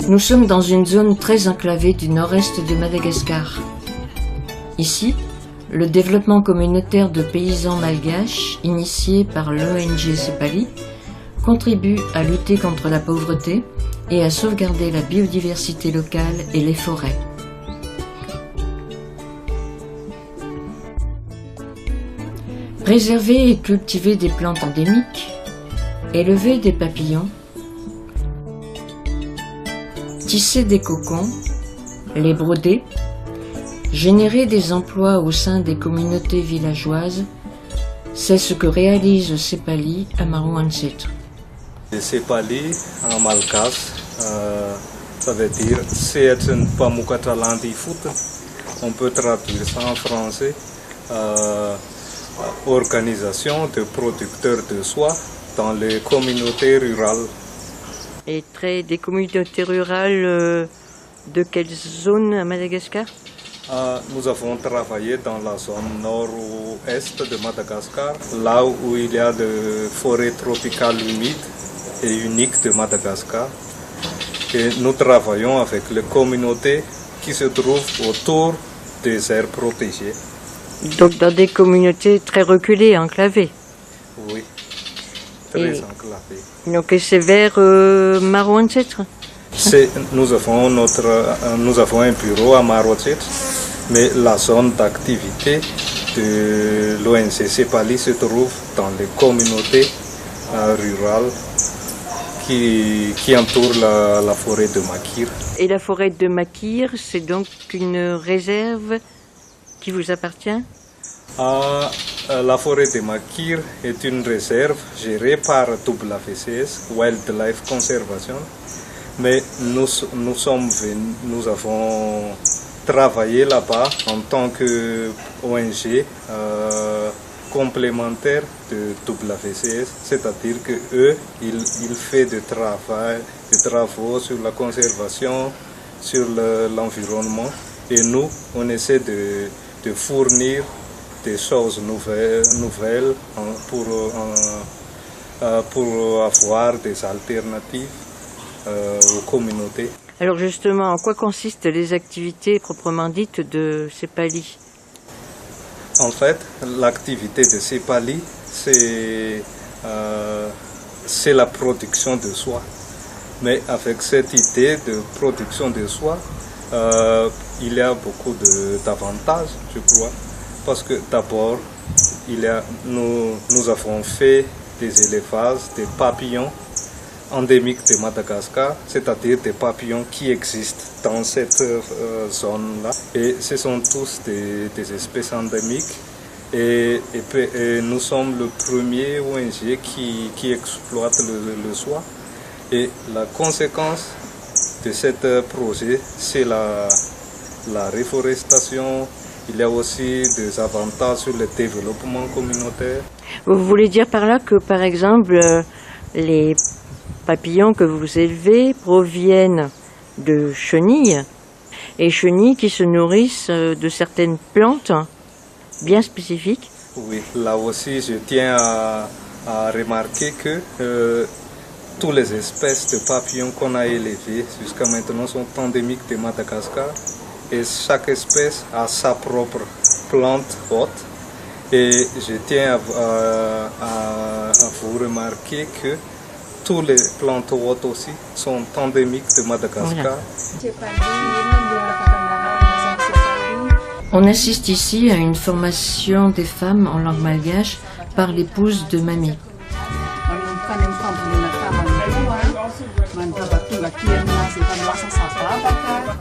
Nous sommes dans une zone très enclavée du nord-est de Madagascar. Ici, le développement communautaire de paysans malgaches, initié par l'ONG Sepali, contribue à lutter contre la pauvreté et à sauvegarder la biodiversité locale et les forêts. Préserver et cultiver des plantes endémiques, élever des papillons, tisser des cocons, les broder, générer des emplois au sein des communautés villageoises, c'est ce que réalise Sepali à Marouantsetre. Sepali en malgache, ça veut dire c'est une pamukatalandi foot. On peut traduire ça en français. Organisation de producteurs de soie dans les communautés rurales. Et des communautés rurales de quelle zone à Madagascar? Nous avons travaillé dans la zone nord-ouest de Madagascar, là où il y a des forêts tropicales humides et uniques de Madagascar. Et nous travaillons avec les communautés qui se trouvent autour des aires protégées. Donc dans des communautés très reculées, enclavées. Oui, très enclavées. Donc c'est vers Marouantsetre. Nous avons un bureau à Marouantsetre, mais la zone d'activité de l'ONG Sepali se trouve dans les communautés rurales qui entourent la forêt de Makir. Et la forêt de Makir, c'est donc une réserve qui vous appartient? La forêt de Makir est une réserve gérée par WCS, Wildlife Conservation, mais nous avons travaillé là-bas en tant que ONG complémentaire de WCS, c'est-à-dire que eux, ils font des travaux sur la conservation, sur l'environnement, et nous, on essaie de fournir des choses nouvelles pour avoir des alternatives aux communautés. Alors justement, en quoi consistent les activités proprement dites de Sepali? En fait, l'activité de Sepali, c'est la production de soie. Mais avec cette idée de production de soie, il y a beaucoup d'avantages, je crois. Parce que d'abord, nous avons fait des élevages des papillons endémiques de Madagascar, c'est-à-dire des papillons qui existent dans cette zone-là. Et ce sont tous des espèces endémiques. Et nous sommes le premier ONG qui exploite le soie. Et la conséquence de ce projet, c'est la réforestation. Il y a aussi des avantages sur le développement communautaire. Vous voulez dire par là que, par exemple, les papillons que vous élevez proviennent de chenilles, et chenilles qui se nourrissent de certaines plantes bien spécifiques? Oui, là aussi je tiens à remarquer que toutes les espèces de papillons qu'on a élevées jusqu'à maintenant sont endémiques de Madagascar. Et chaque espèce a sa propre plante hôte. Et je tiens à vous remarquer que toutes les plantes hôtes aussi sont endémiques de Madagascar. On assiste ici à une formation des femmes en langue malgache par l'épouse de Mamie.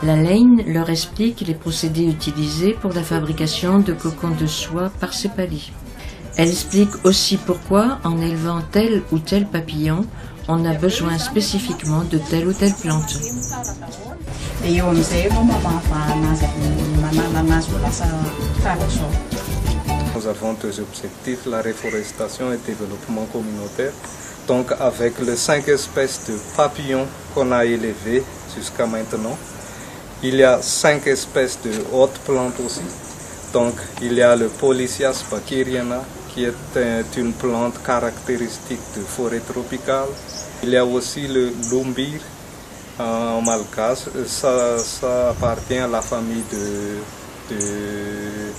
La Lane leur explique les procédés utilisés pour la fabrication de cocons de soie par Sepali. Elle explique aussi pourquoi, en élevant tel ou tel papillon, on a besoin spécifiquement de telle ou telle plante. Nous avons deux objectifs, la réforestation et le développement communautaire. Donc avec les 5 espèces de papillons qu'on a élevées jusqu'à maintenant, il y a 5 espèces de hautes plantes aussi. Donc il y a le Polycias bakeriana qui est une plante caractéristique de forêt tropicale. Il y a aussi le lumbir en malgache, ça appartient à la famille de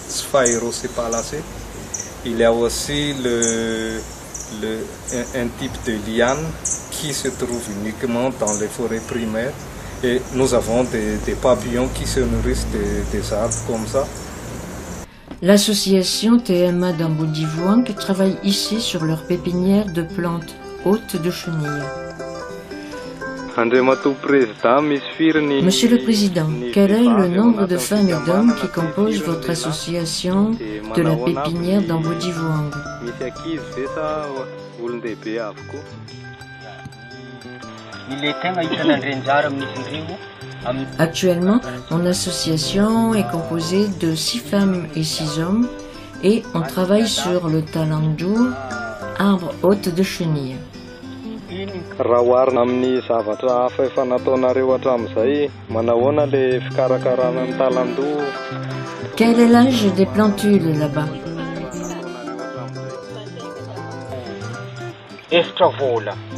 Sphaerocephalacées. Il y a aussi un type de liane qui se trouve uniquement dans les forêts primaires. Et nous avons des papillons qui se nourrissent des arbres comme ça. L'association TMA d'Ambodivuang travaille ici sur leur pépinière de plantes hôtes de chenilles. Monsieur le Président, quel est le nombre de femmes et d'hommes qui composent votre association de la pépinière d'Ambodivuang? Actuellement, mon association est composée de 6 femmes et 6 hommes et on travaille sur le talanjour, arbre hôte de chenilles. Quel est l'âge des plantules là-bas?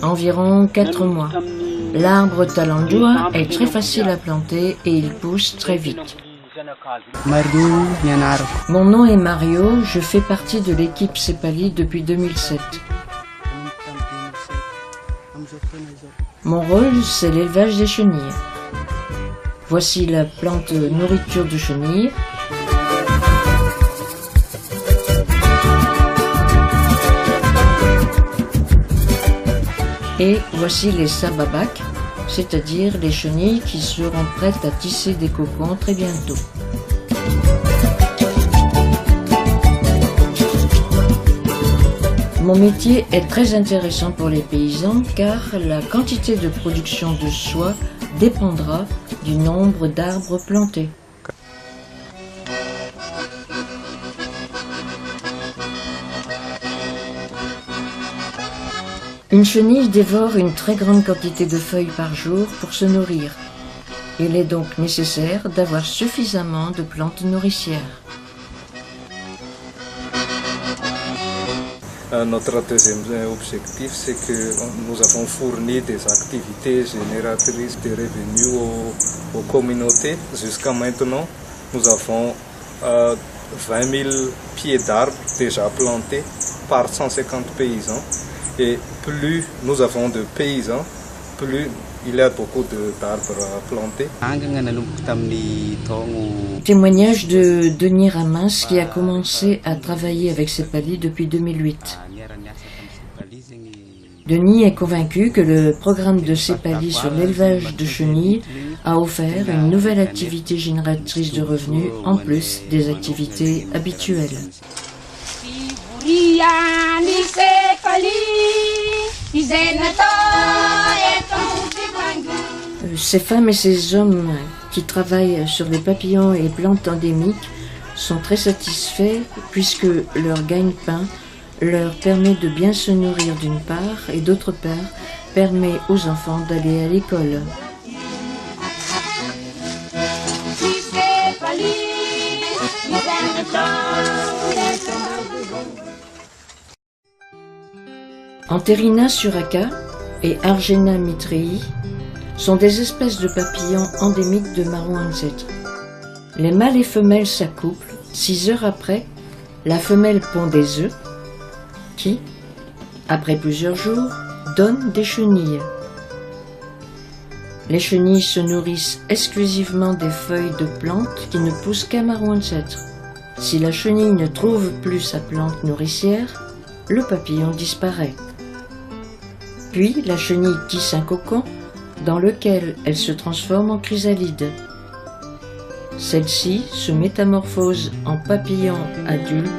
Environ 4 mois. L'arbre talanjour est très facile à planter et il pousse très vite. Mon nom est Mario, je fais partie de l'équipe Cepali depuis 2007. Mon rôle, c'est l'élevage des chenilles. Voici la plante nourriture de chenilles. Et voici les sababacs, c'est-à-dire les chenilles qui seront prêtes à tisser des cocons très bientôt. Mon métier est très intéressant pour les paysans car la quantité de production de soie dépendra du nombre d'arbres plantés. Une chenille dévore une très grande quantité de feuilles par jour pour se nourrir. Il est donc nécessaire d'avoir suffisamment de plantes nourricières. Notre deuxième objectif, c'est que nous avons fourni des activités génératrices de revenus aux communautés. Jusqu'à maintenant, nous avons 20 000 pieds d'arbres déjà plantés par 150 paysans. Et plus nous avons de paysans, plus il y a beaucoup d'arbres à planter. Témoignage de Denis Ramas qui a commencé à travailler avec Cepali depuis 2008. Denis est convaincu que le programme de Cepali sur l'élevage de chenilles a offert une nouvelle activité génératrice de revenus en plus des activités habituelles. Ces femmes et ces hommes qui travaillent sur les papillons et les plantes endémiques sont très satisfaits puisque leur gagne-pain leur permet de bien se nourrir d'une part et d'autre part permet aux enfants d'aller à l'école. Anterina suraca et Argena mitrei sont des espèces de papillons endémiques de Marouanzet. Les mâles et femelles s'accouplent. 6 heures après, la femelle pond des œufs qui, après plusieurs jours, donnent des chenilles. Les chenilles se nourrissent exclusivement des feuilles de plantes qui ne poussent qu'à Marouanzet. Si la chenille ne trouve plus sa plante nourricière, le papillon disparaît. Puis la chenille tisse un cocon dans lequel elle se transforme en chrysalide. Celle-ci se métamorphose en papillon adulte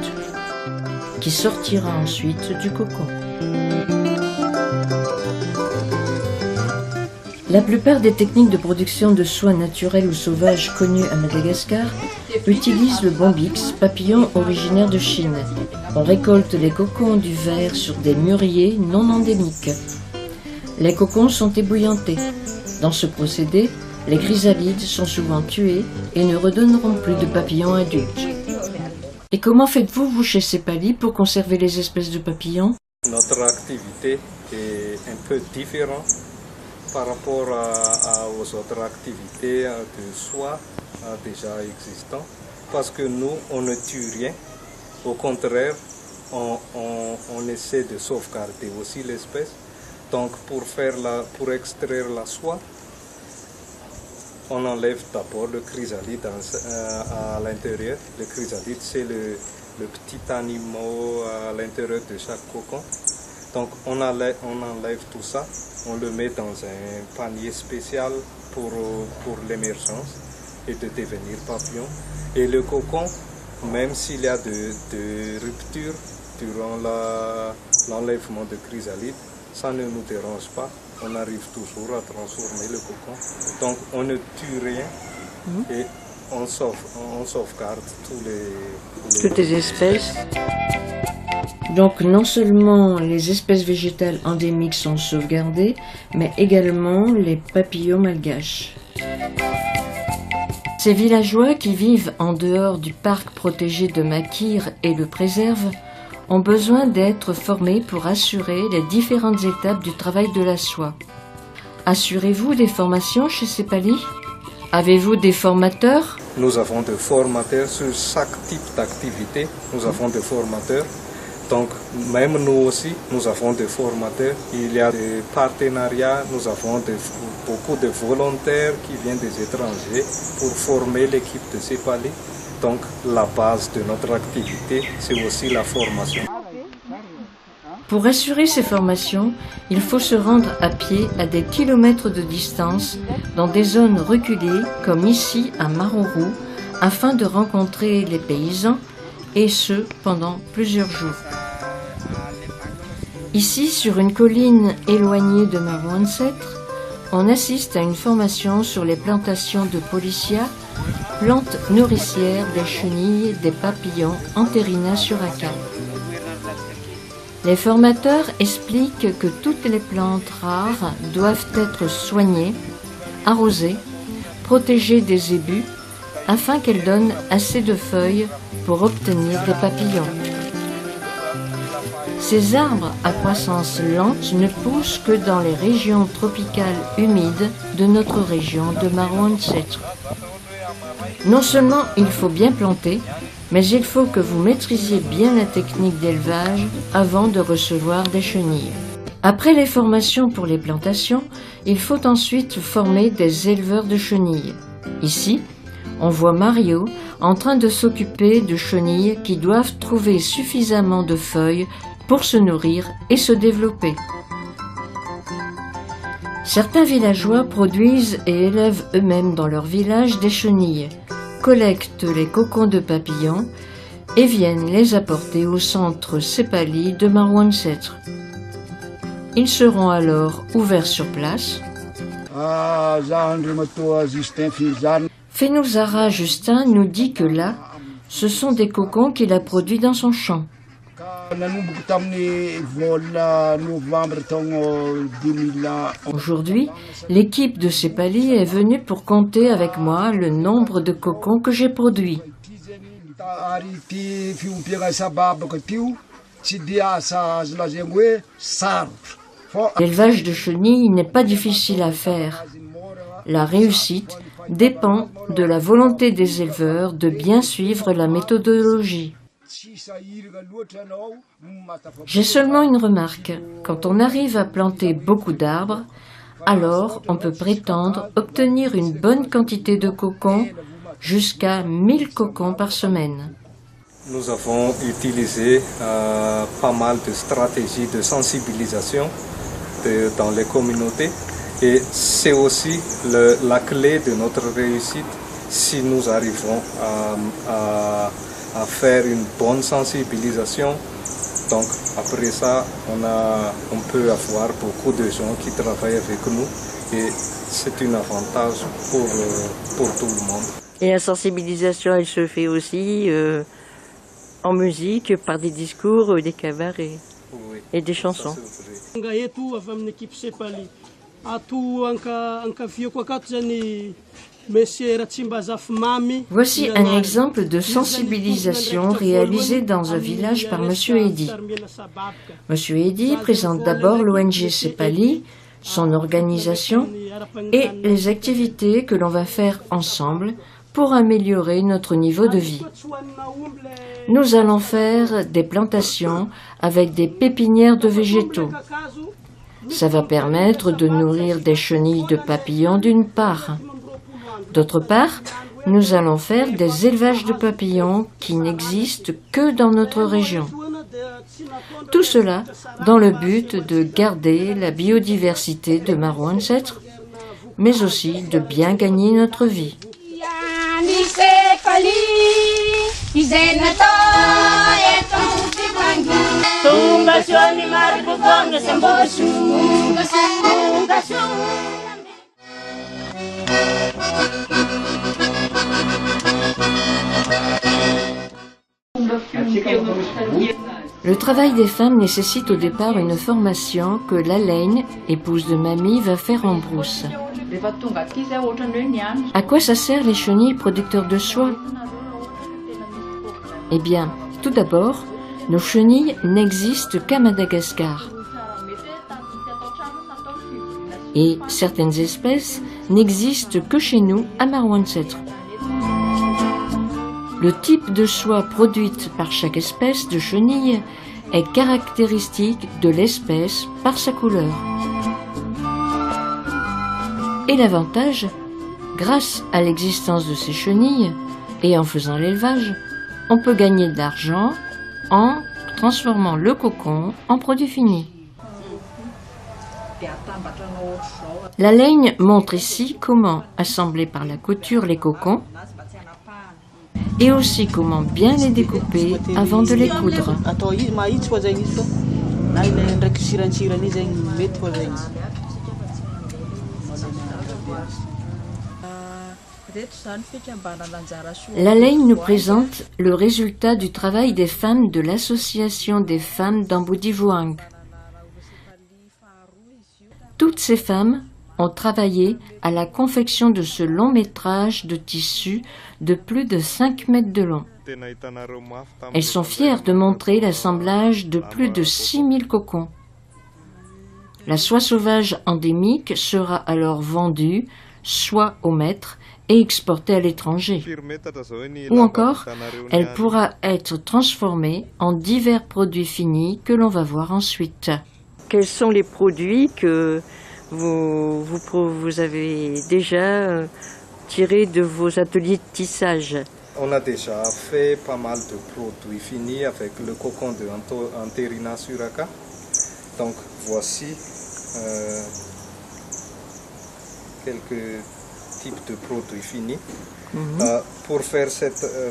qui sortira ensuite du cocon. La plupart des techniques de production de soie naturelle ou sauvage connues à Madagascar utilisent le bombix, papillon originaire de Chine. On récolte les cocons du ver sur des mûriers non endémiques. Les cocons sont ébouillantés. Dans ce procédé, les chrysalides sont souvent tués et ne redonneront plus de papillons adultes. Et comment faites-vous, vous, chez Cepali, pour conserver les espèces de papillons? Notre activité est un peu différente par rapport aux autres activités de soie déjà existantes, parce que nous, on ne tue rien. Au contraire, on essaie de sauvegarder aussi l'espèce. Donc pour extraire la soie, on enlève d'abord le chrysalide à l'intérieur. Le chrysalide, c'est le petit animal à l'intérieur de chaque cocon. Donc on enlève tout ça, on le met dans un panier spécial pour l'émergence et de devenir papillon. Et le cocon, même s'il y a de ruptures durant l'enlèvement de chrysalide, ça ne nous dérange pas. On arrive toujours à transformer le cocon. Donc on ne tue rien et on sauvegarde toutes les espèces. Donc non seulement les espèces végétales endémiques sont sauvegardées, mais également les papillons malgaches. Ces villageois qui vivent en dehors du parc protégé de Makir et le préservent ont besoin d'être formés pour assurer les différentes étapes du travail de la soie. Assurez-vous des formations chez Cepali? Avez-vous des formateurs? Nous avons des formateurs sur chaque type d'activité. Nous avons des formateurs. Donc, même nous aussi, nous avons des formateurs. Il y a des partenariats. Nous avons beaucoup de volontaires qui viennent des étrangers pour former l'équipe de Cepali. Donc, la base de notre activité, c'est aussi la formation. Pour assurer ces formations, il faut se rendre à pied à des kilomètres de distance dans des zones reculées comme ici à Maroroux afin de rencontrer les paysans et ce pendant plusieurs jours. Ici, sur une colline éloignée de Marouane-Sètre, on assiste à une formation sur les plantations de Polycia, plantes nourricières des chenilles des papillons Enterina suraca. Les formateurs expliquent que toutes les plantes rares doivent être soignées, arrosées, protégées des ébus, afin qu'elles donnent assez de feuilles pour obtenir des papillons. Ces arbres à croissance lente ne poussent que dans les régions tropicales humides de notre région de Marouane-Sètre. Non seulement il faut bien planter, mais il faut que vous maîtrisiez bien la technique d'élevage avant de recevoir des chenilles. Après les formations pour les plantations, il faut ensuite former des éleveurs de chenilles. Ici, on voit Mario en train de s'occuper de chenilles qui doivent trouver suffisamment de feuilles pour se nourrir et se développer. Certains villageois produisent et élèvent eux-mêmes dans leur village des chenilles, collectent les cocons de papillons et viennent les apporter au centre Cepali de Marouane-Sètre. Ils seront alors ouverts sur place. Fenouzara Justin nous dit que là, ce sont des cocons qu'il a produits dans son champ. Aujourd'hui, l'équipe de Cepali est venue pour compter avec moi le nombre de cocons que j'ai produits. L'élevage de chenilles n'est pas difficile à faire. La réussite dépend de la volonté des éleveurs de bien suivre la méthodologie. J'ai seulement une remarque. Quand on arrive à planter beaucoup d'arbres, alors on peut prétendre obtenir une bonne quantité de cocons, jusqu'à 1000 cocons par semaine. Nous avons utilisé pas mal de stratégies de sensibilisation dans les communautés et c'est aussi la clé de notre réussite si nous arrivons à faire une bonne sensibilisation. Donc après ça, on peut avoir beaucoup de gens qui travaillent avec nous et c'est un avantage pour tout le monde. Et la sensibilisation, elle se fait aussi en musique, par des discours, des cabarets et des chansons. Voici un exemple de sensibilisation réalisée dans un village par M. Eddy. M. Eddy présente d'abord l'ONG Cepali, son organisation et les activités que l'on va faire ensemble pour améliorer notre niveau de vie. Nous allons faire des plantations avec des pépinières de végétaux. Ça va permettre de nourrir des chenilles de papillons d'une part. D'autre part, nous allons faire des élevages de papillons qui n'existent que dans notre région. Tout cela dans le but de garder la biodiversité de Marouane-Sètre, mais aussi de bien gagner notre vie. Le travail des femmes nécessite au départ une formation que Lalaine, épouse de Mamie, va faire en brousse. À quoi ça sert les chenilles producteurs de soie? Eh bien, tout d'abord, nos chenilles n'existent qu'à Madagascar. Et certaines espèces n'existent que chez nous, à Marouane-Sètre. Le type de soie produite par chaque espèce de chenille est caractéristique de l'espèce par sa couleur. Et l'avantage, grâce à l'existence de ces chenilles et en faisant l'élevage, on peut gagner de l'argent en transformant le cocon en produit fini. La laine montre ici comment assembler par la couture les cocons et aussi comment bien les découper avant de les coudre. La laine nous présente le résultat du travail des femmes de l'Association des femmes d'Ambodivoang. Toutes ces femmes ont travaillé à la confection de ce long métrage de tissu de plus de 5 mètres de long. Elles sont fières de montrer l'assemblage de plus de 6000 cocons. La soie sauvage endémique sera alors vendue soit au mètre et exportée à l'étranger. Ou encore, elle pourra être transformée en divers produits finis que l'on va voir ensuite. Quels sont les produits que vous avez déjà tirés de vos ateliers de tissage? On a déjà fait pas mal de produits finis avec le cocon de Anterina suraka. Donc voici quelques types de produits finis. Pour faire 1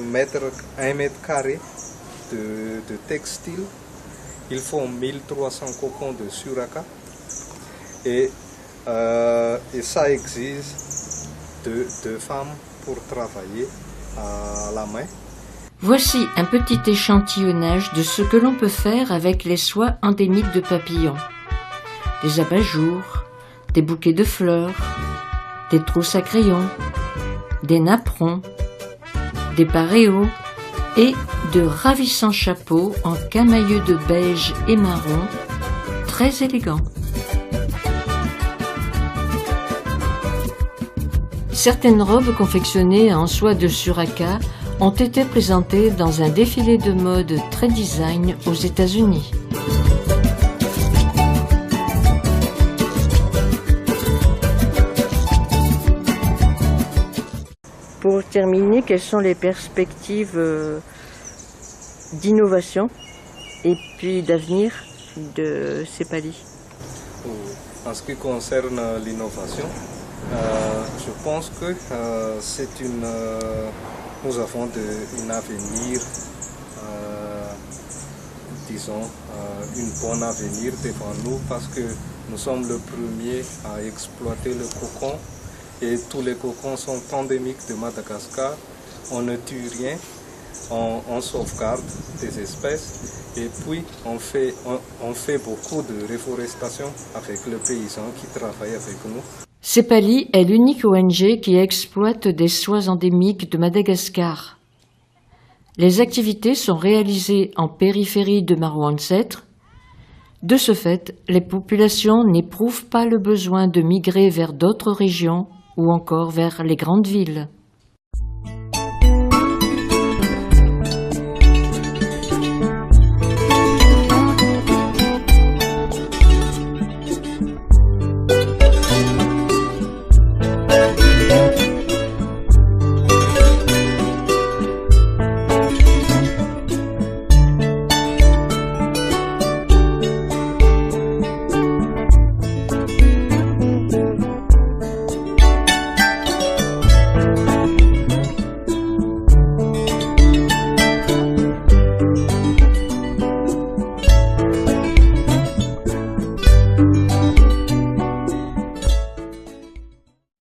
mètre carré de textile, il faut 1300 cocons de suraka et ça existe deux femmes pour travailler à la main. Voici un petit échantillonnage de ce que l'on peut faire avec les soies endémiques de papillons. Des abat-jours, des bouquets de fleurs, des trousses à crayons, des napperons, des paréos et de ravissants chapeaux en camailleux de beige et marron, très élégants. Certaines robes confectionnées en soie de suraka ont été présentées dans un défilé de mode très design aux États-Unis. Pour terminer, quelles sont les perspectives d'innovation et puis d'avenir de Cepali? En ce qui concerne l'innovation, je pense que nous avons un avenir, disons, une bonne avenir devant nous parce que nous sommes le premier à exploiter le cocon et tous les cocons sont endémiques de Madagascar. On ne tue rien, on sauvegarde des espèces et puis on fait beaucoup de réforestation avec le paysan qui travaille avec nous. Cepali est l'unique ONG qui exploite des soies endémiques de Madagascar. Les activités sont réalisées en périphérie de Marouane-Sètre, De ce fait, les populations n'éprouvent pas le besoin de migrer vers d'autres régions ou encore vers les grandes villes.